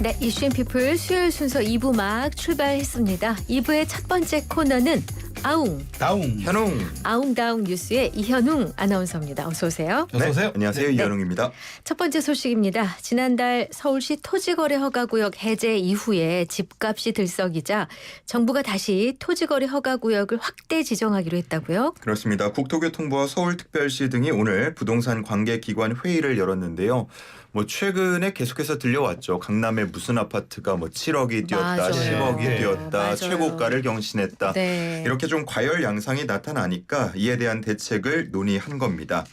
네, 이슈앤피플 수요일 순서 2부 막 출발했습니다. 2부의 첫 번째 코너는 아웅, 다웅, 현웅. 아웅다웅 뉴스의 이현웅 아나운서입니다. 어서 오세요. 어서 오세요. 네, 안녕하세요. 네. 이현웅입니다. 첫 번째 소식입니다. 지난달 서울시 토지거래 허가구역 해제 이후에 집값이 들썩이자 정부가 다시 토지거래 허가구역을 확대 지정하기로 했다고요? 그렇습니다. 국토교통부와 서울특별시 등이 오늘 부동산 관계기관 회의를 열었는데요. 최근에 계속해서 들려왔죠. 강남의 무슨 아파트가 7억이 뛰었다, 맞아요. 10억이 네. 뛰었다, 맞아요. 최고가를 경신했다. 네. 이렇게 좀 과열 양상이 나타나니까 이에 대한 대책을 논의한 겁니다.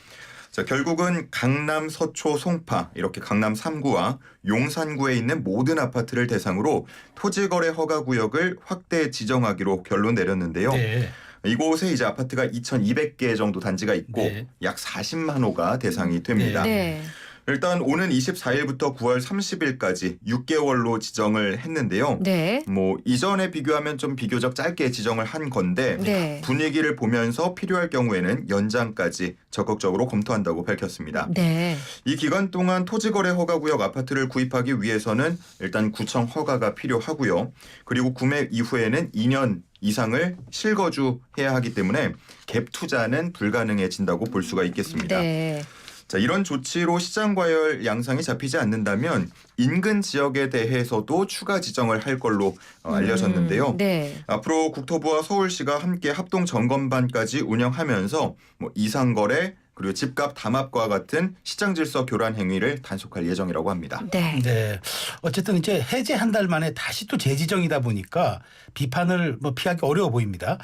자, 결국은 강남, 서초, 송파 이렇게 강남 3구와 용산구에 있는 모든 아파트를 대상으로 토지거래 허가구역을 확대 지정하기로 결론 내렸는데요. 네. 이곳에 이제 아파트가 2,200개 정도 단지가 있고 네. 약 40만 호가 대상이 됩니다. 네. 일단 오는 24일부터 9월 30일까지 6개월로 지정을 했는데요. 네. 이전에 비교하면 좀 비교적 짧게 지정을 한 건데 네. 분위기를 보면서 필요할 경우에는 연장까지 적극적으로 검토한다고 밝혔습니다. 네. 이 기간 동안 토지거래 허가구역 아파트를 구입하기 위해서는 일단 구청 허가가 필요하고요. 그리고 구매 이후에는 2년 이상을 실거주해야 하기 때문에 갭 투자는 불가능해진다고 볼 수가 있겠습니다. 네. 자, 이런 조치로 시장 과열 양상이 잡히지 않는다면 인근 지역에 대해서도 추가 지정을 할 걸로 알려졌는데요. 네. 앞으로 국토부와 서울시가 함께 합동 점검반까지 운영하면서 이상거래 그리고 집값 담합과 같은 시장 질서 교란 행위를 단속할 예정이라고 합니다. 네. 네. 어쨌든 이제 해제 한 달 만에 다시 또 재지정이다 보니까 비판을 피하기 어려워 보입니다.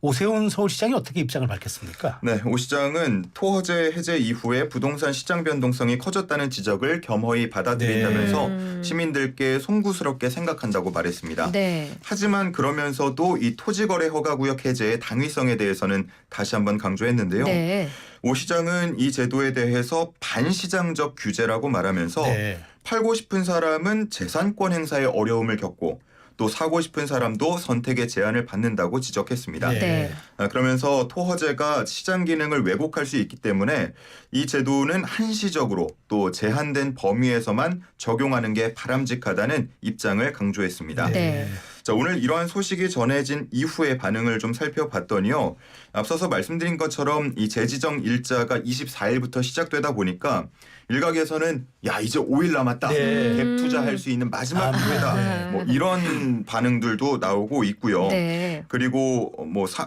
오세훈 서울시장이 어떻게 입장을 밝혔습니까? 네, 오 시장은 토허제 해제 이후에 부동산 시장 변동성이 커졌다는 지적을 겸허히 받아들인다면서 네. 시민들께 송구스럽게 생각한다고 말했습니다. 네. 하지만 그러면서도 이 토지거래 허가구역 해제의 당위성에 대해서는 다시 한번 강조했는데요. 네. 오 시장은 이 제도에 대해서 반시장적 규제라고 말하면서 네. 팔고 싶은 사람은 재산권 행사에 어려움을 겪고 또 사고 싶은 사람도 선택의 제한을 받는다고 지적했습니다. 네. 그러면서 토허제가 시장 기능을 왜곡할 수 있기 때문에 이 제도는 한시적으로 또 제한된 범위에서만 적용하는 게 바람직하다는 입장을 강조했습니다. 네. 자, 오늘 이러한 소식이 전해진 이후의 반응을 좀 살펴봤더니요. 앞서서 말씀드린 것처럼 이 재지정 일자가 24일부터 시작되다 보니까 일각에서는 야 이제 5일 남았다. 네. 갭 투자할 수 있는 마지막 기회다. 네. 이런 반응들도 나오고 있고요. 네. 그리고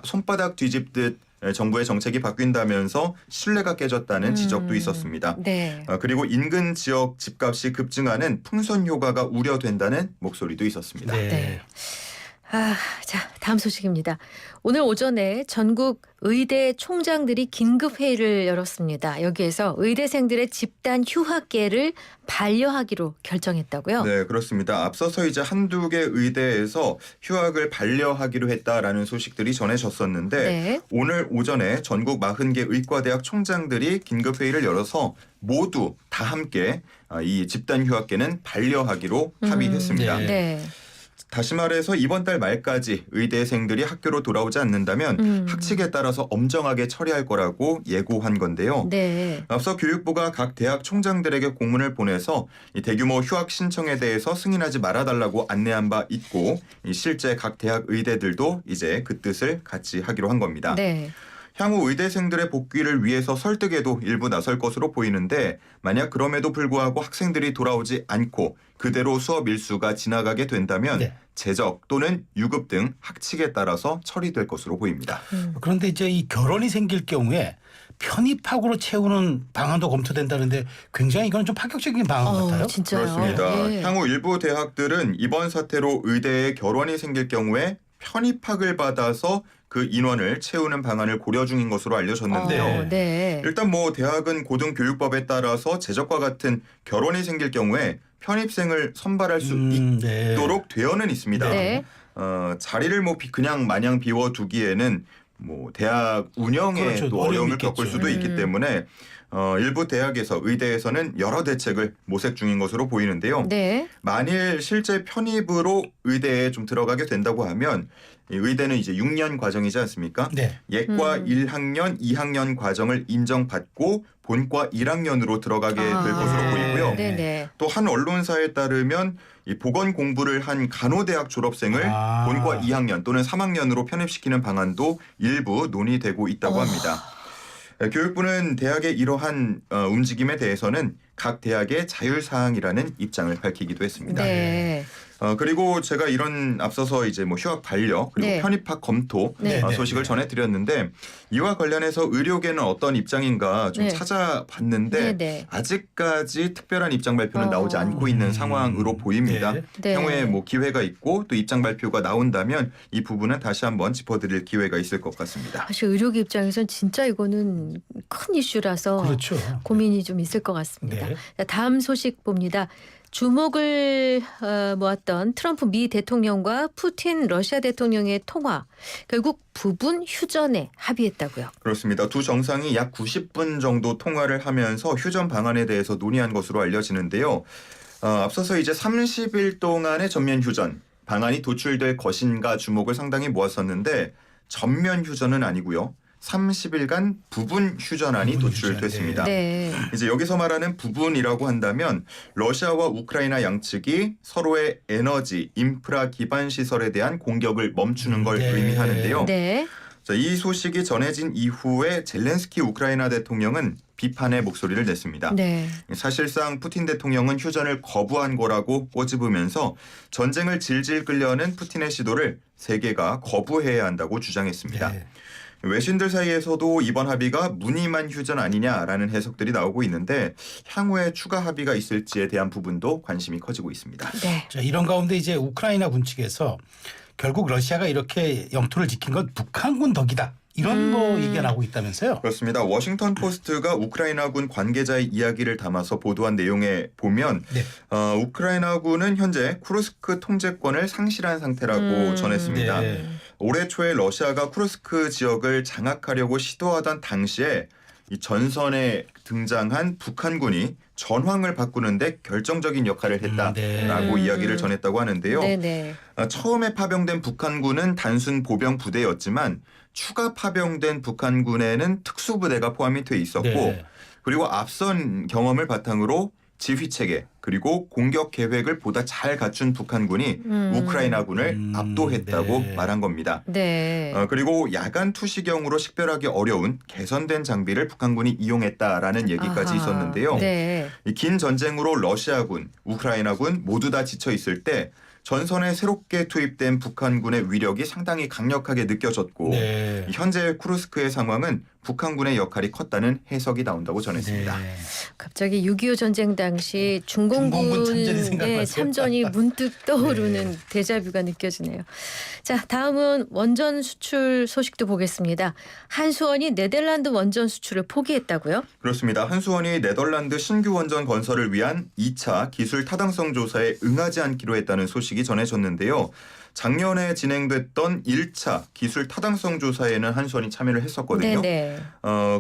손바닥 뒤집듯 정부의 정책이 바뀐다면서 신뢰가 깨졌다는 지적도 있었습니다. 네. 그리고 인근 지역 집값이 급증하는 풍선 효과가 우려된다는 목소리도 있었습니다. 네. 네. 자, 다음 소식입니다. 오늘 오전에 전국 의대 총장들이 긴급 회의를 열었습니다. 여기에서 의대생들의 집단 휴학계를 반려하기로 결정했다고요? 네, 그렇습니다. 앞서서 이제 한두 개 의대에서 휴학을 반려하기로 했다라는 소식들이 전해졌었는데 네. 오늘 오전에 전국 40개 의과대학 총장들이 긴급 회의를 열어서 모두 다 함께 이 집단 휴학계는 반려하기로 합의했습니다. 네. 네. 다시 말해서 이번 달 말까지 의대생들이 학교로 돌아오지 않는다면 학칙에 따라서 엄정하게 처리할 거라고 예고한 건데요. 네. 앞서 교육부가 각 대학 총장들에게 공문을 보내서 이 대규모 휴학 신청에 대해서 승인하지 말아달라고 안내한 바 있고 실제 각 대학 의대들도 이제 그 뜻을 같이 하기로 한 겁니다. 네. 향후 의대생들의 복귀를 위해서 설득에도 일부 나설 것으로 보이는데 만약 그럼에도 불구하고 학생들이 돌아오지 않고 그대로 수업 일수가 지나가게 된다면 네. 재적 또는 유급 등 학칙에 따라서 처리될 것으로 보입니다. 그런데 이제 이 결혼이 생길 경우에 편입학으로 채우는 방안도 검토된다는데 굉장히 이건 좀 파격적인 방안 같아요. 진짜요? 그렇습니다. 예. 향후 일부 대학들은 이번 사태로 의대에 결혼이 생길 경우에 편입학을 받아서 그 인원을 채우는 방안을 고려 중인 것으로 알려졌는데요. 네. 일단 대학은 고등교육법에 따라서 재적과 같은 결혼이 생길 경우에 편입생을 선발할 수 네. 있도록 되어는 있습니다. 네. 자리를 그냥 마냥 비워두기에는 대학 운영에 그렇죠. 또 어려움이 어려움을 겪을 있겠죠. 수도 있기 때문에 일부 대학에서 의대에서는 여러 대책을 모색 중인 것으로 보이는데요. 네. 만일 실제 편입으로 의대에 좀 들어가게 된다고 하면 이 의대는 이제 6년 과정이지 않습니까? 네. 예과 1학년, 2학년 과정을 인정받고 본과 1학년으로 들어가게 될 것으로 보이고요. 네네. 또 한 언론사에 따르면 이 보건 공부를 한 간호대학 졸업생을 본과 2학년 또는 3학년으로 편입시키는 방안도 일부 논의되고 있다고 합니다. 교육부는 대학의 이러한 움직임에 대해서는 각 대학의 자율사항이라는 입장을 밝히기도 했습니다. 네. 그리고 제가 이런 앞서서 이제 뭐 휴학 반려 그리고 네. 편입학 검토 네. 소식을 전해드렸는데 이와 관련해서 의료계는 어떤 입장인가 좀 네. 찾아봤는데 네. 아직까지 특별한 입장 발표는 나오지 않고 있는 상황으로 보입니다. 네. 네. 향후에 뭐 기회가 있고 또 입장 발표가 나온다면 이 부분은 다시 한번 짚어드릴 기회가 있을 것 같습니다. 사실 의료계 입장에서는 진짜 이거는 큰 이슈라서 그렇죠. 고민이 좀 있을 것 같습니다. 네. 자, 다음 소식 봅니다. 주목을 모았던 트럼프 미 대통령과 푸틴 러시아 대통령의 통화 결국 부분 휴전에 합의했다고요. 그렇습니다. 두 정상이 약 90분 정도 통화를 하면서 휴전 방안에 대해서 논의한 것으로 알려지는데요. 앞서서 이제 30일 동안의 전면 휴전 방안이 도출될 것인가 주목을 상당히 모았었는데 전면 휴전은 아니고요. 30일간 부분 휴전안이 도출됐습니다. 네. 이제 여기서 말하는 부분이라고 한다면 러시아와 우크라이나 양측이 서로의 에너지, 인프라 기반 시설에 대한 공격을 멈추는 걸 의미하는데요. 네. 자, 이 소식이 전해진 이후에 젤렌스키 우크라이나 대통령은 비판의 목소리를 냈습니다. 네. 사실상 푸틴 대통령은 휴전을 거부한 거라고 꼬집으면서 전쟁을 질질 끌려는 푸틴의 시도를 세계가 거부해야 한다고 주장했습니다. 네. 외신들 사이에서도 이번 합의가 무늬만 휴전 아니냐라는 해석들이 나오고 있는데 향후에 추가 합의가 있을지에 대한 부분도 관심이 커지고 있습니다. 네. 자, 이런 가운데 이제 우크라이나 군 측에서 결국 러시아가 이렇게 영토를 지킨 건 북한군 덕이다. 이런 뭐 얘기가 나오고 있다면서요? 그렇습니다. 워싱턴 포스트가 우크라이나군 관계자의 이야기를 담아서 보도한 내용에 보면 네. 우크라이나군은 현재 쿠르스크 통제권을 상실한 상태라고 전했습니다. 네. 올해 초에 러시아가 쿠르스크 지역을 장악하려고 시도하던 당시에 이 전선에 등장한 북한군이 전황을 바꾸는데 결정적인 역할을 했다라고 이야기를 전했다고 하는데요. 네네. 처음에 파병된 북한군은 단순 보병 부대였지만 추가 파병된 북한군에는 특수부대가 포함이 돼 있었고 네. 그리고 앞선 경험을 바탕으로 지휘체계 그리고 공격 계획을 보다 잘 갖춘 북한군이 우크라이나군을 압도했다고 네. 말한 겁니다. 네. 그리고 야간 투시경으로 식별하기 어려운 개선된 장비를 북한군이 이용했다라는 얘기까지 아하. 있었는데요. 네. 이 긴 전쟁으로 러시아군, 우크라이나군 모두 다 지쳐 있을 때 전선에 새롭게 투입된 북한군의 위력이 상당히 강력하게 느껴졌고 네. 현재 쿠르스크의 상황은 북한군의 역할이 컸다는 해석이 나온다고 전했습니다. 네. 갑자기 6.25 전쟁 당시 중공군 참전이 중공군의 생각났어요. 참전이 문득 떠오르는 데자뷰가 느껴지네요. 자, 다음은 원전 수출 소식도 보겠습니다. 한수원이 네덜란드 원전 수출을 포기했다고요? 그렇습니다. 한수원이 네덜란드 신규 원전 건설을 위한 2차 기술 타당성 조사에 응하지 않기로 했다는 소식이 전해졌는데요. 작년에 진행됐던 1차 기술 타당성 조사에는 한수원이 참여를 했었거든요. 네네.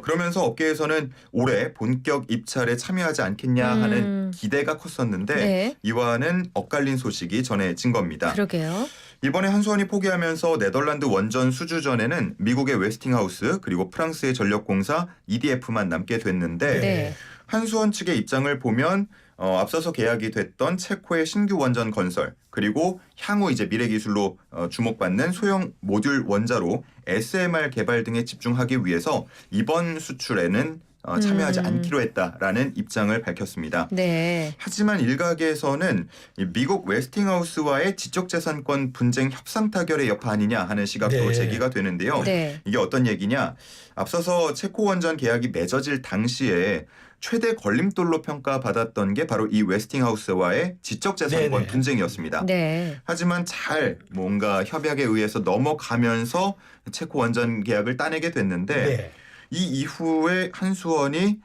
그러면서 업계에서는 올해 본격 입찰에 참여하지 않겠냐 하는 기대가 컸었는데 네. 이와는 엇갈린 소식이 전해진 겁니다. 그러게요. 이번에 한수원이 포기하면서 네덜란드 원전 수주전에는 미국의 웨스팅하우스 그리고 프랑스의 전력공사 EDF만 남게 됐는데 네. 한수원 측의 입장을 보면 앞서서 계약이 됐던 체코의 신규 원전 건설 그리고 향후 이제 미래 기술로 주목받는 소형 모듈 원자로 SMR 개발 등에 집중하기 위해서 이번 수출에는 참여하지 않기로 했다라는 입장을 밝혔습니다. 네. 하지만 일각에서는 이 미국 웨스팅하우스와의 지적재산권 분쟁 협상 타결의 여파 아니냐 하는 시각도 네. 제기가 되는데요. 네. 이게 어떤 얘기냐? 앞서서 체코 원전 계약이 맺어질 당시에 최대 걸림돌로 평가받았던 게 바로 이 웨스팅하우스와의 지적재산권 네네. 분쟁이었습니다. 네. 하지만 잘 뭔가 협약에 의해서 넘어가면서 체코 원전 계약을 따내게 됐는데 네. 이 이후에 한수원이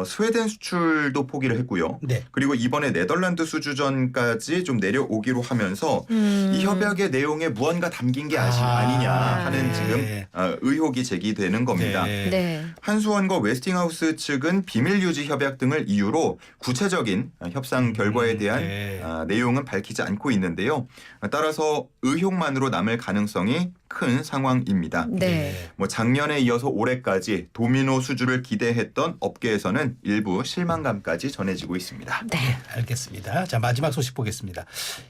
스웨덴 수출도 포기를 했고요. 네. 그리고 이번에 네덜란드 수주전까지 좀 내려오기로 하면서 이 협약의 내용에 무언가 담긴 게 아니냐 하는 네. 지금 의혹이 제기되는 겁니다. 네. 네. 한수원과 웨스팅하우스 측은 비밀 유지 협약 등을 이유로 구체적인 협상 결과에 대한 네. 내용은 밝히지 않고 있는데요. 따라서 의혹만으로 남을 가능성이 큰 상황입니다. 네. 뭐 작년에 이어서 올해까지 도미노 수주를 기대했던 업계에서는 일부 실망감까지 전해지고 있습니다. 네. 알겠습니다. 자, 마지막 소식 보겠습니다.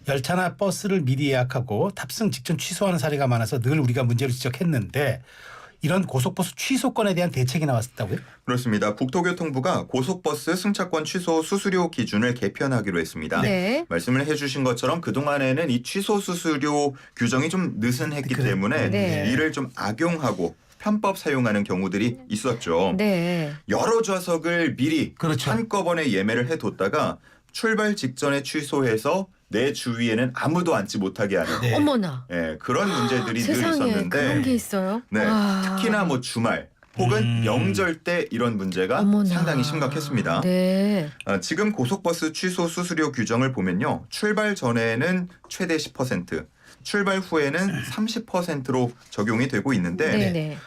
열차나 버스를 미리 예약하고 탑승 직전 취소하는 사례가 많아서 늘 우리가 문제로 지적했는데 이런 고속버스 취소권에 대한 대책이 나왔다고요? 그렇습니다. 국토교통부가 고속버스 승차권 취소 수수료 기준을 개편하기로 했습니다. 네. 말씀을 해주신 것처럼 그동안에는 이 취소 수수료 규정이 좀 느슨했기 그래. 때문에 네. 이를 좀 악용하고 편법 사용하는 경우들이 있었죠. 네. 여러 좌석을 미리 그렇죠. 한꺼번에 예매를 해뒀다가 출발 직전에 취소해서 내 주위에는 아무도 앉지 못하게 하는 네. 어머나. 그런 문제들이 늘 세상에 있었는데 그런 게 있어요. 네, 와. 특히나 뭐 주말 혹은 명절 때 이런 문제가 어머나. 상당히 심각했습니다. 네. 지금 고속버스 취소 수수료 규정을 보면요. 출발 전에는 최대 10%, 출발 후에는 30%로 적용이 되고 있는데 네네.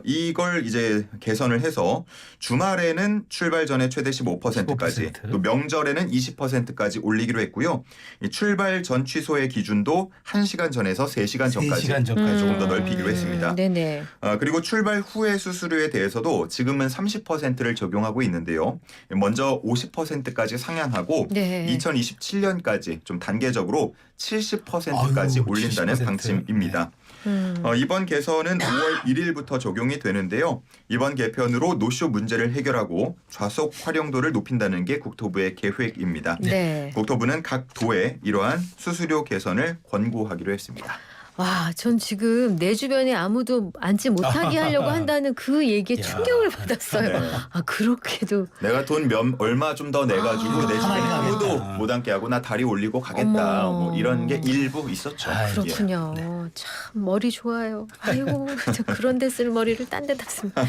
이걸 이제 개선을 해서 주말에는 출발 전에 최대 15%까지 15%. 또 명절에는 20%까지 올리기로 했고요. 이 출발 전 취소의 기준도 1시간 전에서 3시간 전까지 3시간 전까지 조금 더 넓히기로 했습니다. 네네. 그리고 출발 후의 수수료에 대해서도 지금은 30%를 적용하고 있는데요. 먼저 50%까지 상향하고 네. 2027년까지 좀 단계적으로 70%까지 아유, 올린다는 70%. 방침입니다. 음. 이번 개선은 5월 1일부터 적용이 되는데요. 이번 개편으로 노쇼 문제를 해결하고 좌석 활용도를 높인다는 게 국토부의 계획입니다. 네. 국토부는 각 도에 이러한 수수료 개선을 권고하기로 했습니다. 와, 전 지금 내 주변에 아무도 앉지 못하게 하려고 한다는 그 얘기에 야. 충격을 받았어요. 네. 아, 그렇게도. 내가 돈 얼마 좀 더 내가지고 내 주변에 가만히 아무도 가겠다. 못 앉게 하고 나 다리 올리고 가겠다. 어머. 뭐 이런 게 일부 있었죠. 아이, 예. 그렇군요. 참 머리 좋아요. 아이고 저 그런 데 쓸 머리를 딴 데다 씁니다.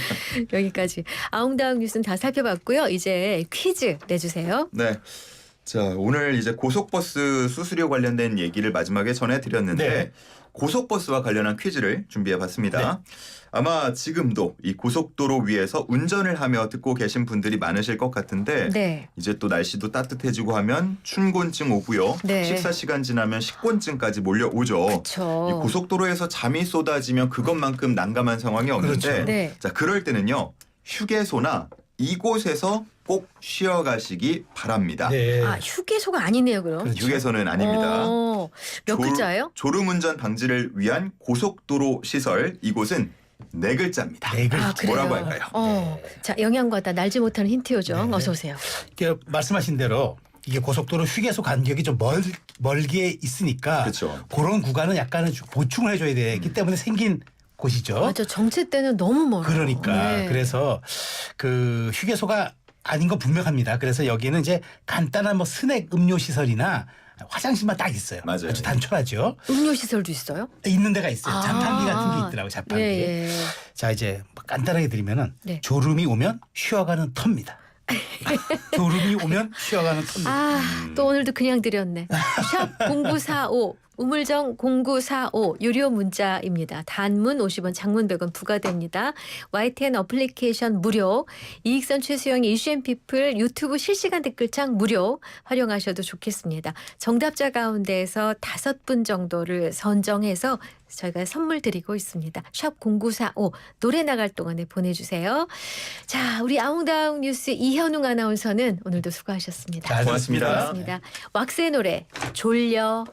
여기까지 아웅다웅 뉴스는 다 살펴봤고요. 이제 퀴즈 내주세요. 네. 자, 오늘 이제 고속버스 수수료 관련된 얘기를 마지막에 전해드렸는데 네. 고속버스와 관련한 퀴즈를 준비해봤습니다. 네. 아마 지금도 이 고속도로 위에서 운전을 하며 듣고 계신 분들이 많으실 것 같은데 네. 이제 또 날씨도 따뜻해지고 하면 춘곤증 오고요. 네. 식사 시간 지나면 식곤증까지 몰려오죠. 이 그렇죠. 고속도로에서 잠이 쏟아지면 그것만큼 난감한 상황이 없는데 그렇죠. 네. 자, 그럴 때는요. 휴게소나 이곳에서 꼭 쉬어가시기 바랍니다. 네. 아 휴게소가 아니네요, 그럼. 그렇죠. 휴게소는 아닙니다. 몇 글자예요? 졸음운전 방지를 위한 고속도로 시설 이곳은 4글자입니다. 네 글자. 아, 그래요? 뭐라고 할까요? 자, 영양과다 날지 못하는 힌트 요정 네. 어서 오세요. 이렇게 말씀하신 대로 이게 고속도로 휴게소 간격이 좀 멀게 있으니까 그렇죠. 그런 구간은 약간은 보충을 해줘야 되기 때문에 생긴 곳이죠. 맞아, 정체 때는 너무 멀어요. 그러니까 네. 그래서 그 휴게소가 아닌 건 분명합니다. 그래서 여기는 이제 간단한 뭐 스낵 음료 시설이나 화장실만 딱 있어요. 맞아요. 아주 단촐하죠. 음료 시설도 있어요? 있는 데가 있어요. 아. 자판기 같은 게 있더라고요. 자판기. 예, 예. 자 이제 뭐 간단하게 드리면은 네. 졸음이 오면 쉬어가는 터입니다. 졸음이 오면 쉬어가는 터입니다. 아, 또 오늘도 그냥 드렸네. 샵 0945 우물정 0945 유료 문자입니다. 단문 50원, 장문 100원 부과됩니다. YTN 어플리케이션 무료, 이익선 최수영의 이슈앤피플 유튜브 실시간 댓글창 무료 활용하셔도 좋겠습니다. 정답자 가운데에서 5분 정도를 선정해서 저희가 선물 드리고 있습니다. 샵 0945 노래 나갈 동안에 보내주세요. 자, 우리 아웅다웅 뉴스 이현웅 아나운서는 오늘도 수고하셨습니다. 잘 고맙습니다. 고맙습니다. 왁스의 노래 졸려.